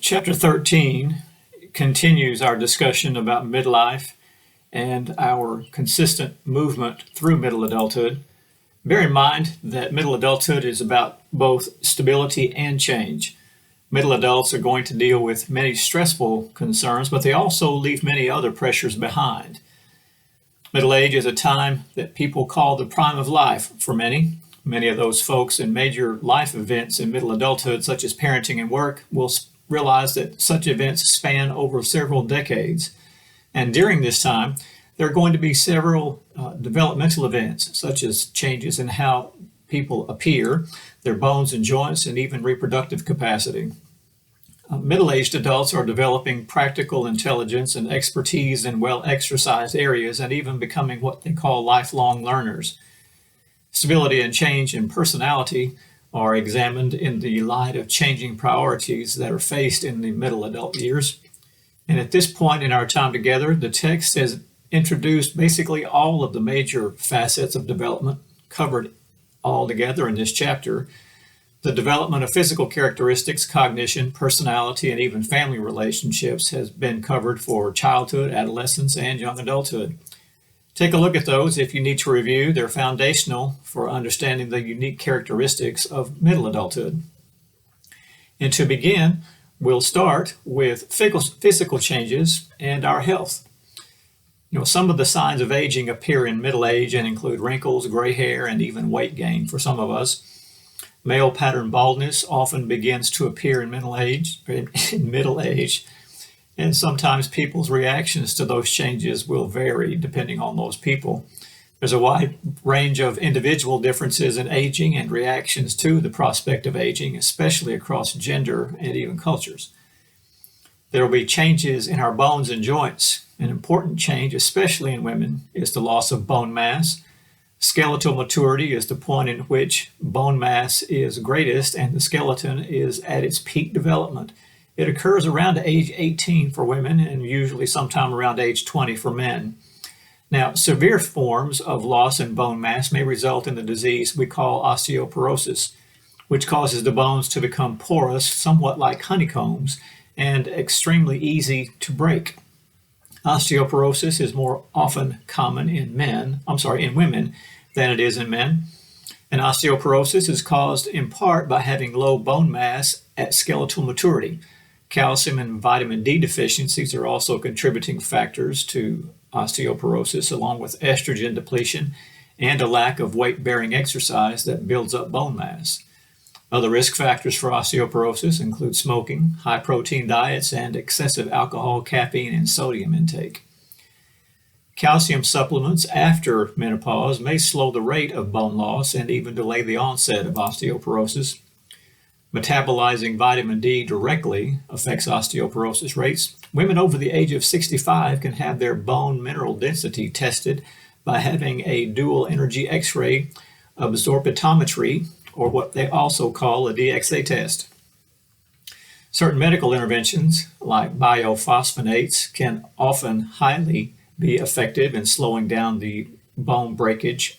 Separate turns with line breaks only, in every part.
Chapter 13 continues our discussion about midlife and our consistent movement through middle adulthood. Bear in mind that middle adulthood is about both stability and change. Middle adults are going to deal with many stressful concerns, but they also leave many other pressures behind. Middle age is a time that people call the prime of life for many. Many of those folks in major life events in middle adulthood, such as parenting and work, will realize that such events span over several decades. And during this time, there are going to be several developmental events, such as changes in how people appear, their bones and joints, and even reproductive capacity. Middle-aged adults are developing practical intelligence and expertise in well-exercised areas and even becoming what they call lifelong learners. Stability and change in personality are examined in the light of changing priorities that are faced in the middle adult years. And at this point in our time together, the text has introduced basically all of the major facets of development covered all together in this chapter. The development of physical characteristics, cognition, personality, and even family relationships has been covered for childhood, adolescence, and young adulthood. Take a look at those if you need to review. They're foundational for understanding the unique characteristics of middle adulthood. And to begin, we'll start with physical changes and our health. Some of the signs of aging appear in middle age and include wrinkles, gray hair, and even weight gain for some of us. Male pattern baldness often begins to appear in middle age, and sometimes people's reactions to those changes will vary depending on those people. There's a wide range of individual differences in aging and reactions to the prospect of aging, especially across gender and even cultures. There will be changes in our bones and joints. An important change, especially in women, is the loss of bone mass. Skeletal maturity is the point in which bone mass is greatest and the skeleton is at its peak development. It occurs around age 18 for women and usually sometime around age 20 for men. Now, severe forms of loss in bone mass may result in the disease we call osteoporosis, which causes the bones to become porous, somewhat like honeycombs, and extremely easy to break. Osteoporosis is more often common in women than it is in men. And osteoporosis is caused in part by having low bone mass at skeletal maturity. Calcium and vitamin D deficiencies are also contributing factors to osteoporosis, along with estrogen depletion and a lack of weight-bearing exercise that builds up bone mass. Other risk factors for osteoporosis include smoking, high-protein diets, and excessive alcohol, caffeine, and sodium intake. Calcium supplements after menopause may slow the rate of bone loss and even delay the onset of osteoporosis. Metabolizing vitamin D directly affects osteoporosis rates. Women over the age of 65 can have their bone mineral density tested by having a dual energy X-ray absorptiometry, or what they also call a DXA test. Certain medical interventions, like biophosphonates, can often highly be effective in slowing down the bone breakage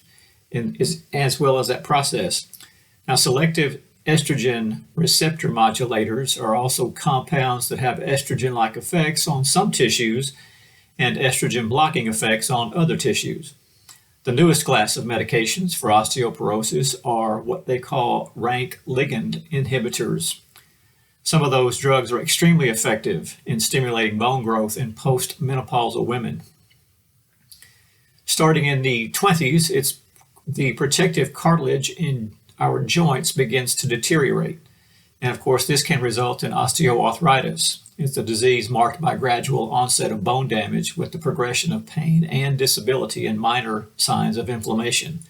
as well as that process. Now, selective estrogen receptor modulators are also compounds that have estrogen-like effects on some tissues and estrogen-blocking effects on other tissues. The newest class of medications for osteoporosis are what they call rank ligand inhibitors. Some of those drugs are extremely effective in stimulating bone growth in postmenopausal women. Starting in the 20s, the protective cartilage in our joints begins to deteriorate. And of course, this can result in osteoarthritis. It's a disease marked by gradual onset of bone damage with the progression of pain and disability and minor signs of inflammation.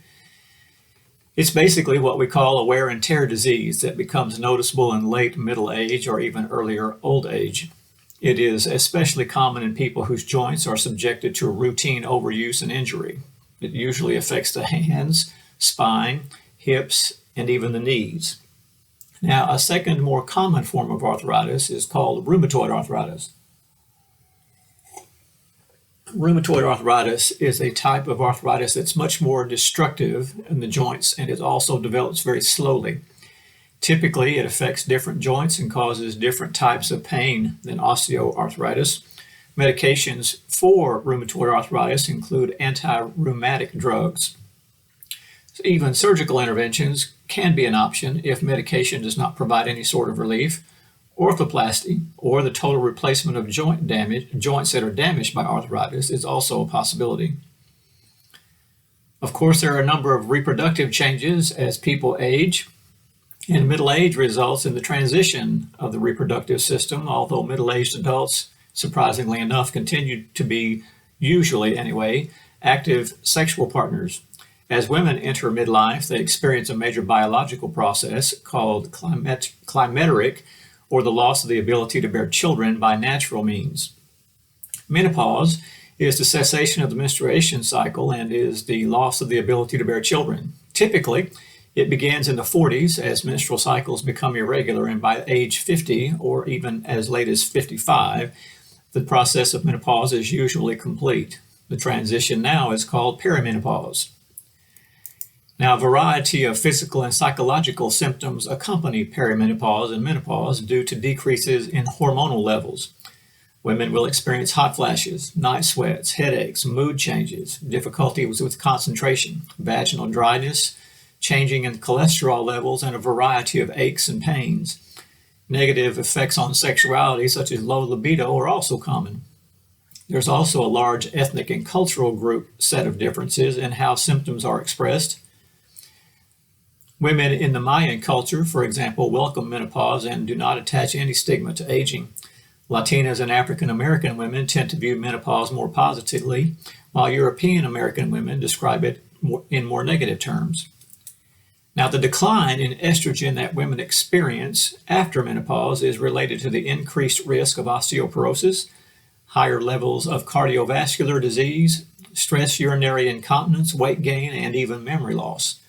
It's basically what we call a wear and tear disease that becomes noticeable in late middle age or even earlier old age. It is especially common in people whose joints are subjected to routine overuse and injury. It usually affects the hands, spine, hips, and even the knees. Now, a second more common form of arthritis is called rheumatoid arthritis. Rheumatoid arthritis is a type of arthritis that's much more destructive in the joints, and it also develops very slowly. Typically, it affects different joints and causes different types of pain than osteoarthritis. Medications for rheumatoid arthritis include anti-rheumatic drugs. Even surgical interventions can be an option if medication does not provide any sort of relief. Orthoplasty, or the total replacement of joints that are damaged by arthritis, is also a possibility. Of course, there are a number of reproductive changes as people age, and middle age results in the transition of the reproductive system, although middle-aged adults, surprisingly enough, continue to be, usually anyway, active sexual partners. As women enter midlife, they experience a major biological process called climacteric, or the loss of the ability to bear children by natural means. Menopause is the cessation of the menstruation cycle and is the loss of the ability to bear children. Typically, it begins in the 40s as menstrual cycles become irregular, and by age 50 or even as late as 55, the process of menopause is usually complete. The transition now is called perimenopause. Now, a variety of physical and psychological symptoms accompany perimenopause and menopause due to decreases in hormonal levels. Women will experience hot flashes, night sweats, headaches, mood changes, difficulties with concentration, vaginal dryness, changing in cholesterol levels, and a variety of aches and pains. Negative effects on sexuality, such as low libido, are also common. There's also a large ethnic and cultural group set of differences in how symptoms are expressed. Women in the Mayan culture, for example, welcome menopause and do not attach any stigma to aging. Latinas and African American women tend to view menopause more positively, while European American women describe it in more negative terms. Now, the decline in estrogen that women experience after menopause is related to the increased risk of osteoporosis, higher levels of cardiovascular disease, stress urinary incontinence, weight gain, and even memory loss.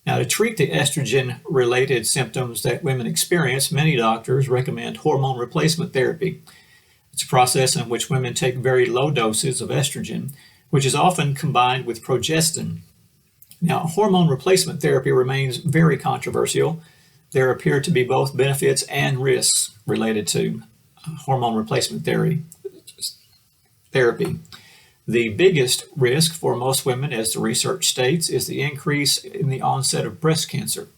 Now, to treat the estrogen-related symptoms that women experience, many doctors recommend hormone replacement therapy. It's a process in which women take very low doses of estrogen, which is often combined with progestin. Now, hormone replacement therapy remains very controversial. There appear to be both benefits and risks related to hormone replacement therapy. The biggest risk for most women, as the research states, is the increase in the onset of breast cancer.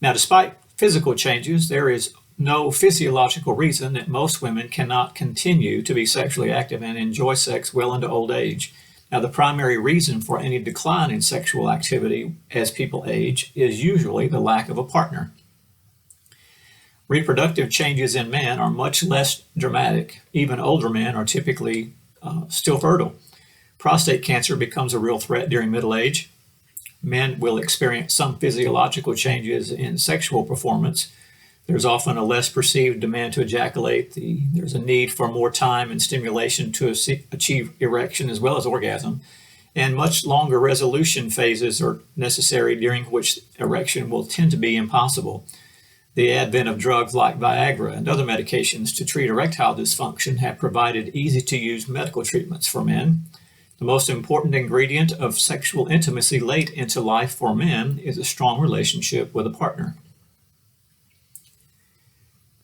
Now, despite physical changes, there is no physiological reason that most women cannot continue to be sexually active and enjoy sex well into old age. Now, the primary reason for any decline in sexual activity as people age is usually the lack of a partner. Reproductive changes in men are much less dramatic. Even older men are typically still fertile. Prostate cancer becomes a real threat during middle age. Men will experience some physiological changes in sexual performance. There's often a less perceived demand to ejaculate. There's a need for more time and stimulation to achieve erection as well as orgasm. And much longer resolution phases are necessary, during which erection will tend to be impossible. The advent of drugs like Viagra and other medications to treat erectile dysfunction have provided easy-to-use medical treatments for men. The most important ingredient of sexual intimacy late into life for men is a strong relationship with a partner.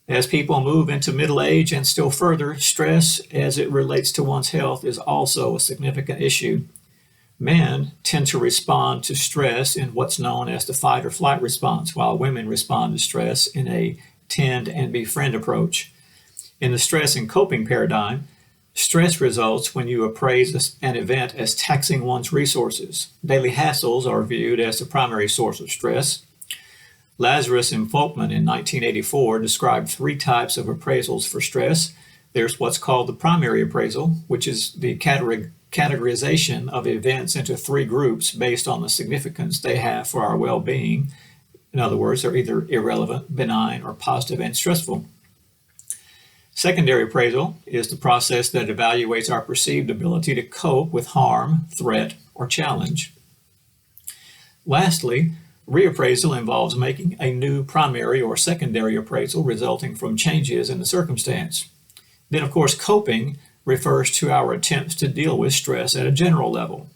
As people move into middle age and still further, stress as it relates to one's health is also a significant issue. Men tend to respond to stress in what's known as the fight or flight response, while women respond to stress in a tend and befriend approach. In the stress and coping paradigm, stress results when you appraise an event as taxing one's resources. Daily hassles are viewed as the primary source of stress. Lazarus and Folkman in 1984 described 3 types of appraisals for stress. There's what's called the primary appraisal, which is the categorization of events into 3 groups based on the significance they have for our well-being. In other words, they're either irrelevant, benign, or positive and stressful. Secondary appraisal is the process that evaluates our perceived ability to cope with harm, threat, or challenge. Lastly, reappraisal involves making a new primary or secondary appraisal resulting from changes in the circumstance. Then, of course, coping refers to our attempts to deal with stress at a general level.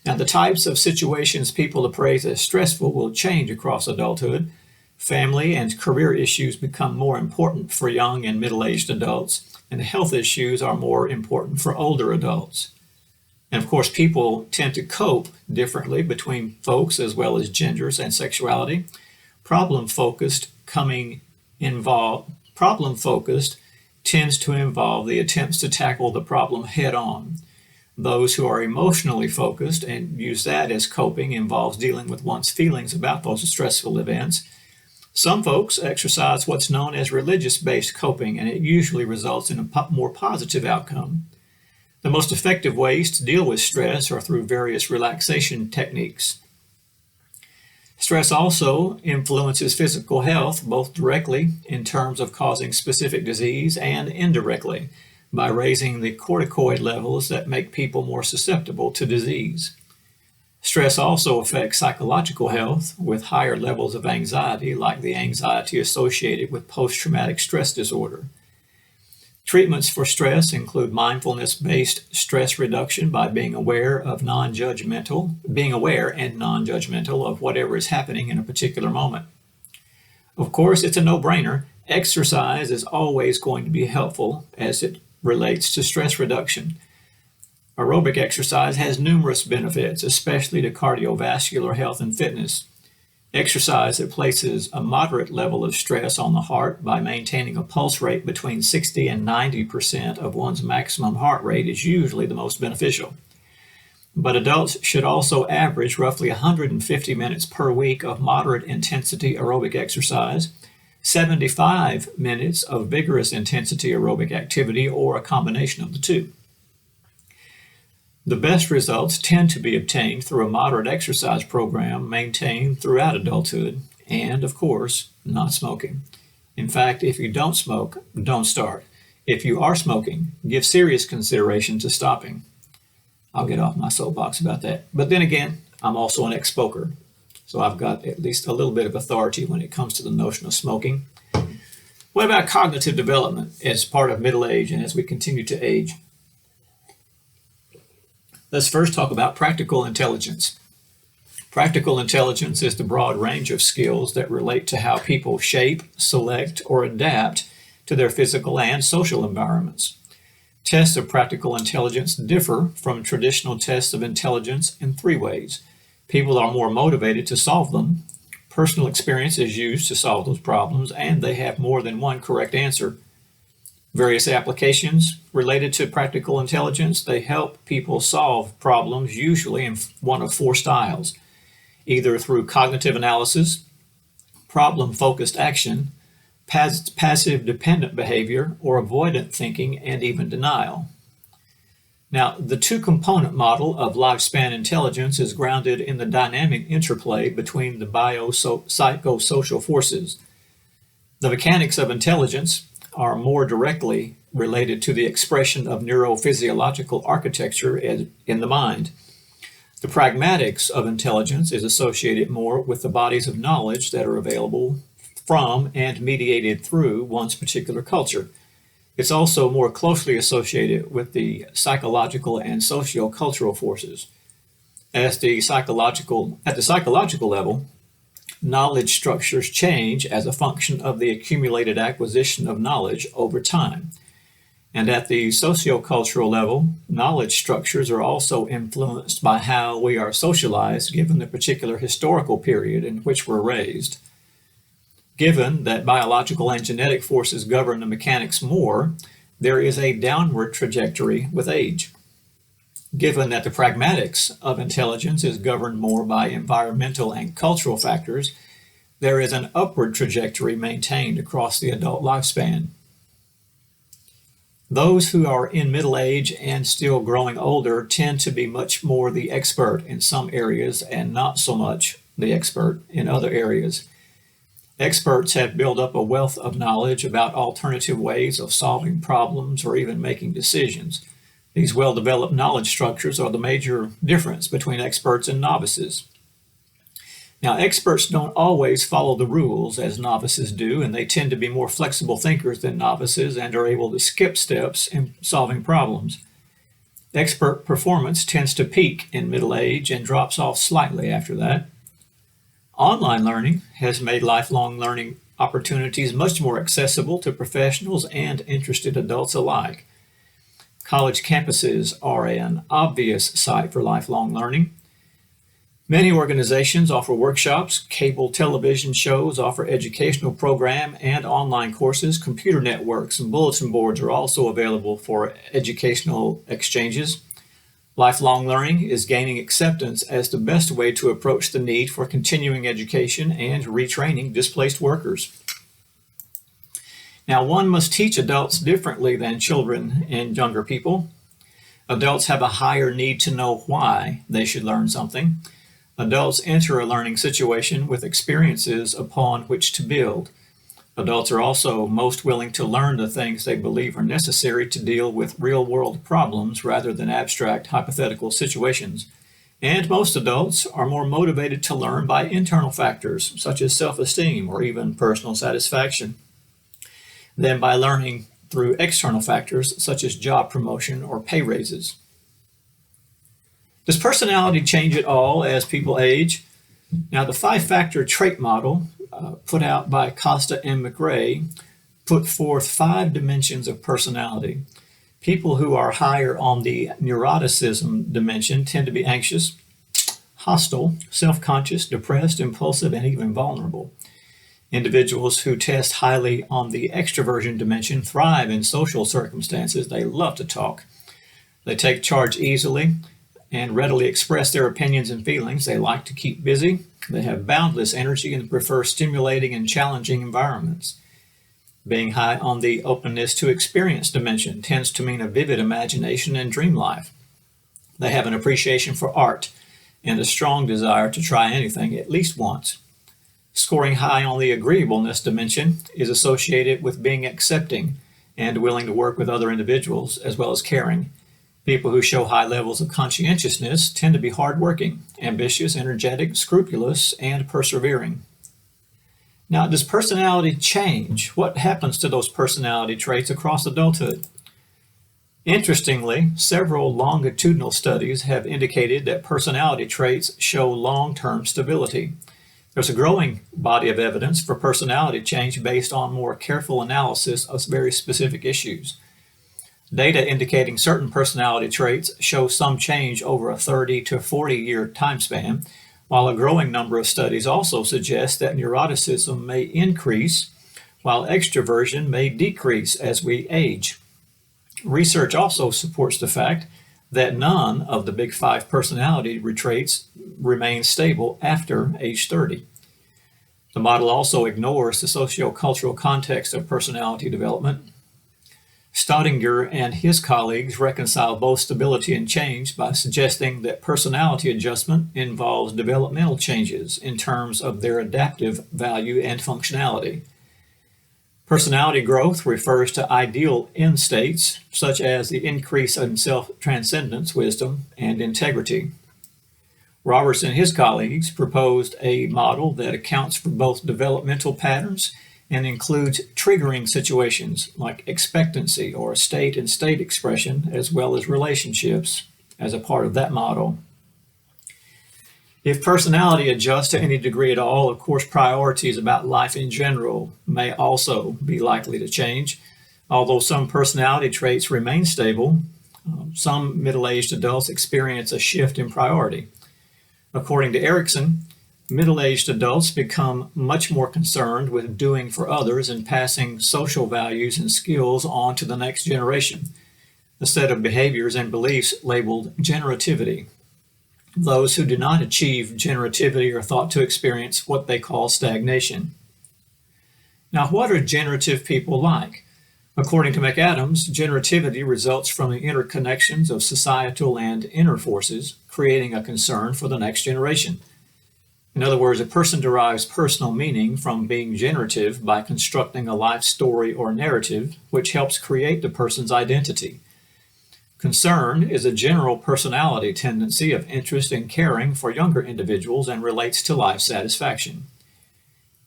Now, the types of situations people appraise as stressful will change across adulthood. Family and career issues become more important for young and middle-aged adults, and health issues are more important for older adults. And of course, people tend to cope differently between folks as well as genders and sexuality. Problem-focused tends to involve the attempts to tackle the problem head-on. Those who are emotionally focused and use that as coping involves dealing with one's feelings about those stressful events. Some folks exercise what's known as religious-based coping, and it usually results in a more positive outcome. The most effective ways to deal with stress are through various relaxation techniques. Stress also influences physical health, both directly in terms of causing specific disease and indirectly by raising the corticoid levels that make people more susceptible to disease. Stress also affects psychological health with higher levels of anxiety, like the anxiety associated with post-traumatic stress disorder. Treatments for stress include mindfulness-based stress reduction by being aware and non-judgmental of whatever is happening in a particular moment. Of course, it's a no-brainer. Exercise is always going to be helpful as it relates to stress reduction. Aerobic exercise has numerous benefits, especially to cardiovascular health and fitness. Exercise that places a moderate level of stress on the heart by maintaining a pulse rate between 60 and 90% of one's maximum heart rate is usually the most beneficial. But adults should also average roughly 150 minutes per week of moderate intensity aerobic exercise, 75 minutes of vigorous intensity aerobic activity, or a combination of the two. The best results tend to be obtained through a moderate exercise program maintained throughout adulthood and, of course, not smoking. In fact, if you don't smoke, don't start. If you are smoking, give serious consideration to stopping. I'll get off my soapbox about that. But then again, I'm also an ex-smoker, so I've got at least a little bit of authority when it comes to the notion of smoking. What about cognitive development as part of middle age and as we continue to age? Let's first talk about practical intelligence. Practical intelligence is the broad range of skills that relate to how people shape, select, or adapt to their physical and social environments. Tests of practical intelligence differ from traditional tests of intelligence in three ways. People are more motivated to solve them, personal experience is used to solve those problems, and they have more than one correct answer. Various applications related to practical intelligence, they help people solve problems usually in one of four styles, either through cognitive analysis, problem-focused action, passive dependent behavior, or avoidant thinking and even denial. Now, the two-component model of lifespan intelligence is grounded in the dynamic interplay between the psychosocial forces. The mechanics of intelligence are more directly related to the expression of neurophysiological architecture in the mind. The pragmatics of intelligence is associated more with the bodies of knowledge that are available from and mediated through one's particular culture. It's also more closely associated with the psychological and socio-cultural forces. At the psychological level, knowledge structures change as a function of the accumulated acquisition of knowledge over time. And at the sociocultural level, knowledge structures are also influenced by how we are socialized given the particular historical period in which we're raised. Given that biological and genetic forces govern the mechanics more, there is a downward trajectory with age. Given that the pragmatics of intelligence is governed more by environmental and cultural factors, there is an upward trajectory maintained across the adult lifespan. Those who are in middle age and still growing older tend to be much more the expert in some areas and not so much the expert in other areas. Experts have built up a wealth of knowledge about alternative ways of solving problems or even making decisions. These well-developed knowledge structures are the major difference between experts and novices. Now, experts don't always follow the rules as novices do, and they tend to be more flexible thinkers than novices and are able to skip steps in solving problems. Expert performance tends to peak in middle age and drops off slightly after that. Online learning has made lifelong learning opportunities much more accessible to professionals and interested adults alike. College campuses are an obvious site for lifelong learning. Many organizations offer workshops, cable television shows offer educational program and online courses. Computer networks and bulletin boards are also available for educational exchanges. Lifelong learning is gaining acceptance as the best way to approach the need for continuing education and retraining displaced workers. Now, one must teach adults differently than children and younger people. Adults have a higher need to know why they should learn something. Adults enter a learning situation with experiences upon which to build. Adults are also most willing to learn the things they believe are necessary to deal with real-world problems rather than abstract hypothetical situations. And most adults are more motivated to learn by internal factors, such as self-esteem or even personal satisfaction, than by learning through external factors, such as job promotion or pay raises. Does personality change at all as people age? Now, the 5-factor trait model put out by Costa and McRae put forth 5 dimensions of personality. People who are higher on the neuroticism dimension tend to be anxious, hostile, self-conscious, depressed, impulsive, and even vulnerable. Individuals who test highly on the extroversion dimension thrive in social circumstances. They love to talk. They take charge easily and readily express their opinions and feelings. They like to keep busy. They have boundless energy and prefer stimulating and challenging environments. Being high on the openness to experience dimension tends to mean a vivid imagination and dream life. They have an appreciation for art and a strong desire to try anything at least once. Scoring high on the agreeableness dimension is associated with being accepting and willing to work with other individuals, as well as caring. People who show high levels of conscientiousness tend to be hardworking, ambitious, energetic, scrupulous, and persevering. Now, does personality change? What happens to those personality traits across adulthood? Interestingly, several longitudinal studies have indicated that personality traits show long-term stability. There's a growing body of evidence for personality change based on more careful analysis of very specific issues. Data indicating certain personality traits show some change over a 30 to 40 year time span, while a growing number of studies also suggest that neuroticism may increase while extroversion may decrease as we age. Research also supports the fact that none of the big 5 personality traits remain stable after age 30. The model also ignores the sociocultural context of personality development. Staudinger and his colleagues reconcile both stability and change by suggesting that personality adjustment involves developmental changes in terms of their adaptive value and functionality. Personality growth refers to ideal end states, such as the increase in self-transcendence, wisdom, and integrity. Roberts and his colleagues proposed a model that accounts for both developmental patterns and includes triggering situations like expectancy or state and state expression, as well as relationships as a part of that model. If personality adjusts to any degree at all, of course, priorities about life in general may also be likely to change. Although some personality traits remain stable, some middle-aged adults experience a shift in priority. According to Erickson, middle-aged adults become much more concerned with doing for others and passing social values and skills on to the next generation, a set of behaviors and beliefs labeled generativity. Those who do not achieve generativity are thought to experience what they call stagnation. Now, what are generative people like? According to McAdams, generativity results from the interconnections of societal and inner forces, creating a concern for the next generation. In other words, a person derives personal meaning from being generative by constructing a life story or narrative, which helps create the person's identity. Concern is a general personality tendency of interest and caring for younger individuals and relates to life satisfaction.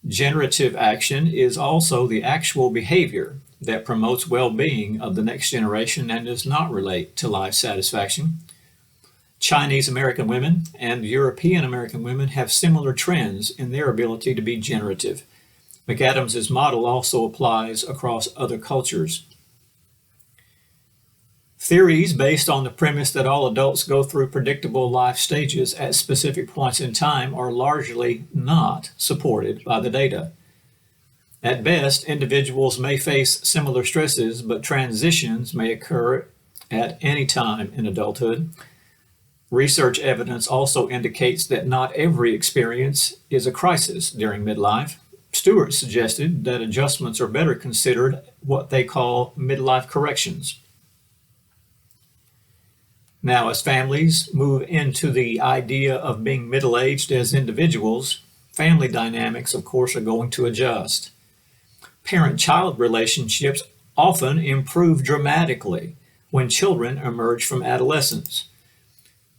Generative action is also the actual behavior that promotes well-being of the next generation and does not relate to life satisfaction. Chinese American women and European American women have similar trends in their ability to be generative. McAdams's model also applies across other cultures. Theories based on the premise that all adults go through predictable life stages at specific points in time are largely not supported by the data. At best, individuals may face similar stresses, but transitions may occur at any time in adulthood. Research evidence also indicates that not every experience is a crisis during midlife. Stewart suggested that adjustments are better considered what they call midlife corrections. Now, as families move into the idea of being middle-aged as individuals, family dynamics, of course, are going to adjust. Parent-child relationships often improve dramatically when children emerge from adolescence.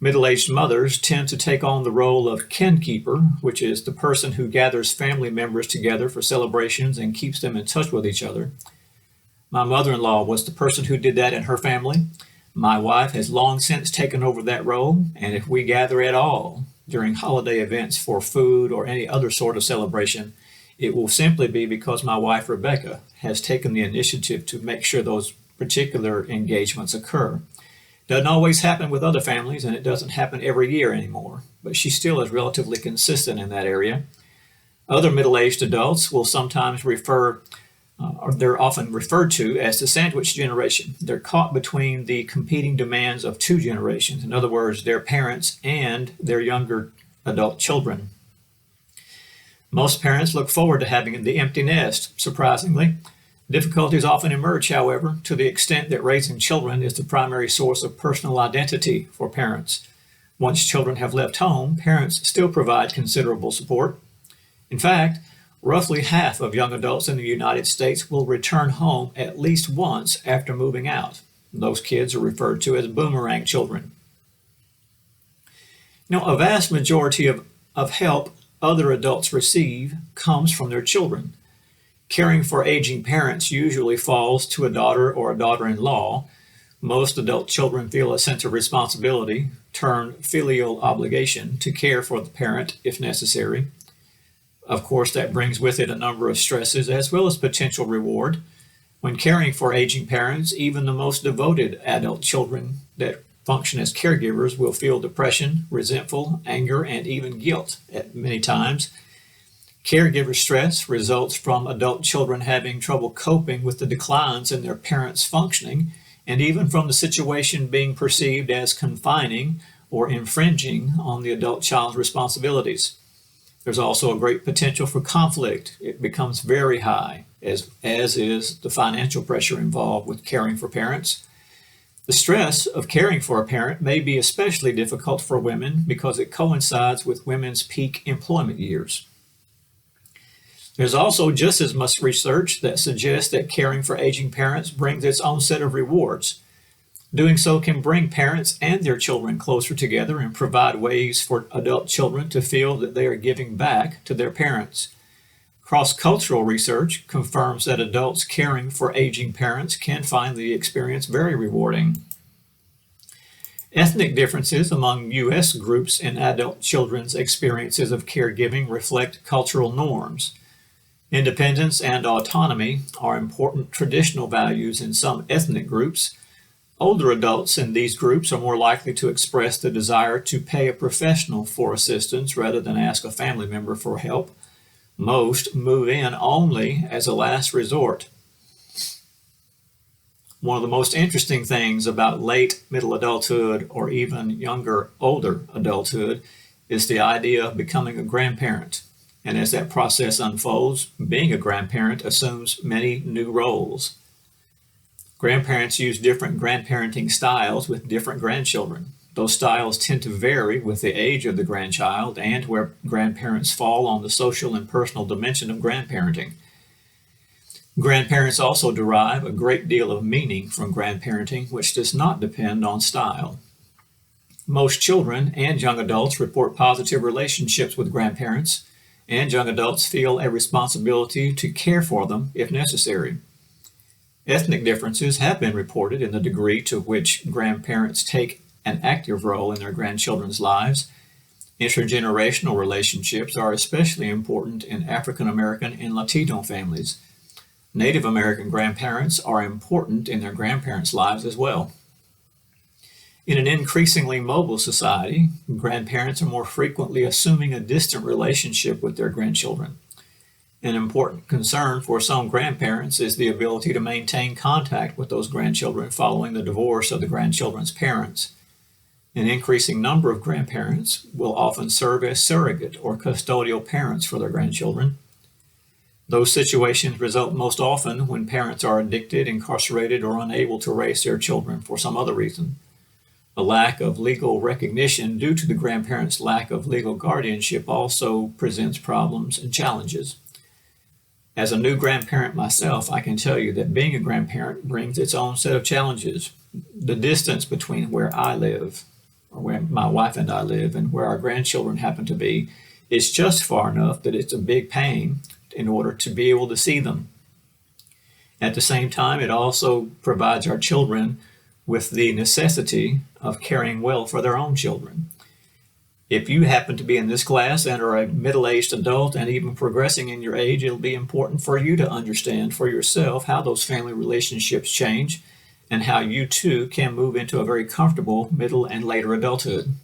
Middle-aged mothers tend to take on the role of kinkeeper, which is the person who gathers family members together for celebrations and keeps them in touch with each other. My mother-in-law was the person who did that in her family. My wife has long since taken over that role, and if we gather at all during holiday events for food or any other sort of celebration, it will simply be because my wife, Rebecca, has taken the initiative to make sure those particular engagements occur. Doesn't always happen with other families, and it doesn't happen every year anymore, but she still is relatively consistent in that area. Other middle-aged adults will sometimes or they're often referred to as the sandwich generation. They're caught between the competing demands of two generations. In other words, their parents and their younger adult children. Most parents look forward to having the empty nest, surprisingly. Difficulties often emerge, however, to the extent that raising children is the primary source of personal identity for parents. Once children have left home, parents still provide considerable support. In fact, roughly half of young adults in the United States will return home at least once after moving out. Those kids are referred to as boomerang children. A vast majority of help other adults receive comes from their children. Caring for aging parents usually falls to a daughter or a daughter-in-law. Most adult children feel a sense of responsibility, termed filial obligation, to care for the parent if necessary. Of course, that brings with it a number of stresses as well as potential reward. When caring for aging parents, even the most devoted adult children that function as caregivers will feel depression, resentful, anger, and even guilt at many times. Caregiver stress results from adult children having trouble coping with the declines in their parents' functioning, and even from the situation being perceived as confining or infringing on the adult child's responsibilities. There's also a great potential for conflict. It becomes very high, as is the financial pressure involved with caring for parents. The stress of caring for a parent may be especially difficult for women because it coincides with women's peak employment years. There's also just as much research that suggests that caring for aging parents brings its own set of rewards. Doing so can bring parents and their children closer together and provide ways for adult children to feel that they are giving back to their parents. Cross-cultural research confirms that adults caring for aging parents can find the experience very rewarding. Ethnic differences among U.S. groups in adult children's experiences of caregiving reflect cultural norms. Independence and autonomy are important traditional values in some ethnic groups. Older adults in these groups are more likely to express the desire to pay a professional for assistance rather than ask a family member for help. Most move in only as a last resort. One of the most interesting things about late middle adulthood or even older adulthood is the idea of becoming a grandparent. And as that process unfolds, being a grandparent assumes many new roles. Grandparents use different grandparenting styles with different grandchildren. Those styles tend to vary with the age of the grandchild and where grandparents fall on the social and personal dimension of grandparenting. Grandparents also derive a great deal of meaning from grandparenting, which does not depend on style. Most children and young adults report positive relationships with grandparents, and young adults feel a responsibility to care for them if necessary. Ethnic differences have been reported in the degree to which grandparents take an active role in their grandchildren's lives. Intergenerational relationships are especially important in African American and Latino families. Native American grandparents are important in their grandparents' lives as well. In an increasingly mobile society, grandparents are more frequently assuming a distant relationship with their grandchildren. An important concern for some grandparents is the ability to maintain contact with those grandchildren following the divorce of the grandchildren's parents. An increasing number of grandparents will often serve as surrogate or custodial parents for their grandchildren. Those situations result most often when parents are addicted, incarcerated, or unable to raise their children for some other reason. A lack of legal recognition due to the grandparents' lack of legal guardianship also presents problems and challenges. As a new grandparent myself, I can tell you that being a grandparent brings its own set of challenges. The distance between where I live, or where my wife and I live, and where our grandchildren happen to be, is just far enough that it's a big pain in order to be able to see them. At the same time, it also provides our children with the necessity of caring well for their own children. If you happen to be in this class and are a middle-aged adult and even progressing in your age, it'll be important for you to understand for yourself how those family relationships change and how you too can move into a very comfortable middle and later adulthood.